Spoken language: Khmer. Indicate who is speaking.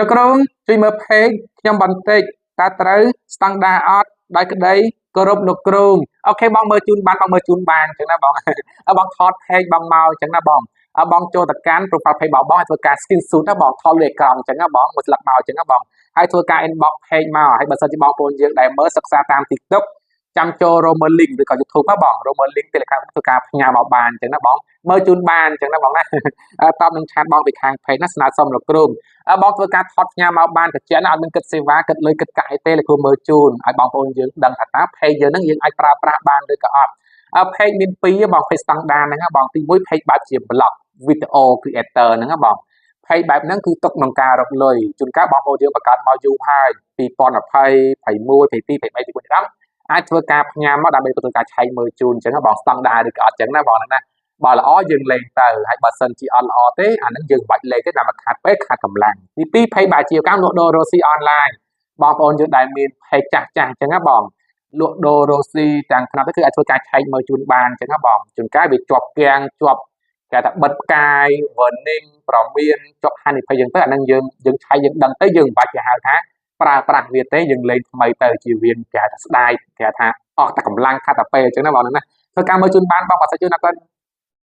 Speaker 1: លោកគ្រូជួយមើលផេកខ្ញុំបន្តិចតើត្រូវស្តង់ដាអត់ដោយក្តីគោរពលោកគ្រូអូខេបងមើលជូនបានបងមើលជូនបានអញ្ចឹងណាបងបងថតផេកបងមកអញ្ចឹងណាបងបងចូលទៅកាន់ profile page របស់បងឲ្យធ្វើការ screenshot ណាបងថតលើអេក្រង់អញ្ចឹងណាបងមួយស្លឹកមកអញ្ចឹងណាបងហើយធ្វើការ inbox page មកហើយបើសិនជាបងប្អូនយើងដែលមើលសិក្សាតាម TikTok ចាំចូលរមើល link ឬក៏ YouTube ណាបងរមើល link Telegram ធ្វើការផ្ញើមកបានអញ្ចឹងណាបងមើលជូនបានអញ្ចឹងណាបងណាតបនឹងឆាតបងពីខាង page ណាស្នើសុំលោកគ្រូបងធ្វើការថតផ្ញើមកបានតិចណាអត់មានគិតសេវាគិតលុយគិតកាក់អីទេលោកគ្រូមើលជូនឲ្យបងប្អូនយើងដឹងថាតើ page យើងហ្នឹងយើងអាចប្រើប្រាស់បានឬក៏អត់page មាន2បង page standard ហ្នឹងណាបងទី1 page បែបជា blog video creator ហ្នឹងណាបង page បែបហ្នឹងគឺទុកក្នុងការរកលុយជួនកាលបងប្អូនយើងបង្កើតមកយូរហើយ2020 21 22 23 24អាចធ្វើការផ្ញើមកដើម្បីធ្វើការឆែកមើលជូនអញ្ចឹងបងស្តង់ដារឬក៏អត់អញ្ចឹងណាបងណាបើល្អយើងលេងទៅហើយបើសិនជាអត់ល្អទេអានឹងយើងបាច់លេងទេដើម្បីខាត់ពេកខាត់កម្លាំងទី2 page បាជាកម្មលក់ដូររ៉ូស៊ីអនឡាញបងប្អូនយើងដែលមាន page ចាស់អញ្ចឹងណាបងលក់ដូររ៉ូស៊ីទាំងថ្នាក់ទៅគឺអាចធ្វើការឆែកមើលជូនបានអញ្ចឹងណាបងជួនកាលវាជាប់គាំងជាប់គេថាបិទផ្កាយ warning ប្រមានជាប់ហានិភ័យអញ្ចឹងទៅអានឹងយើងឆែកយើងដឹងទៅយើងមិនបាច់ទៅហៅថាប្រើប្រាស់វាទេយើងលេងថ្មីទៅជាវាគេថាស្ដាយគេថាអស់តែកម្លាំងខាត់តែពេលអញ្ចឹងណាបងណាធ្វើការមើលជូនបានបងបើសិនជាណាគាត់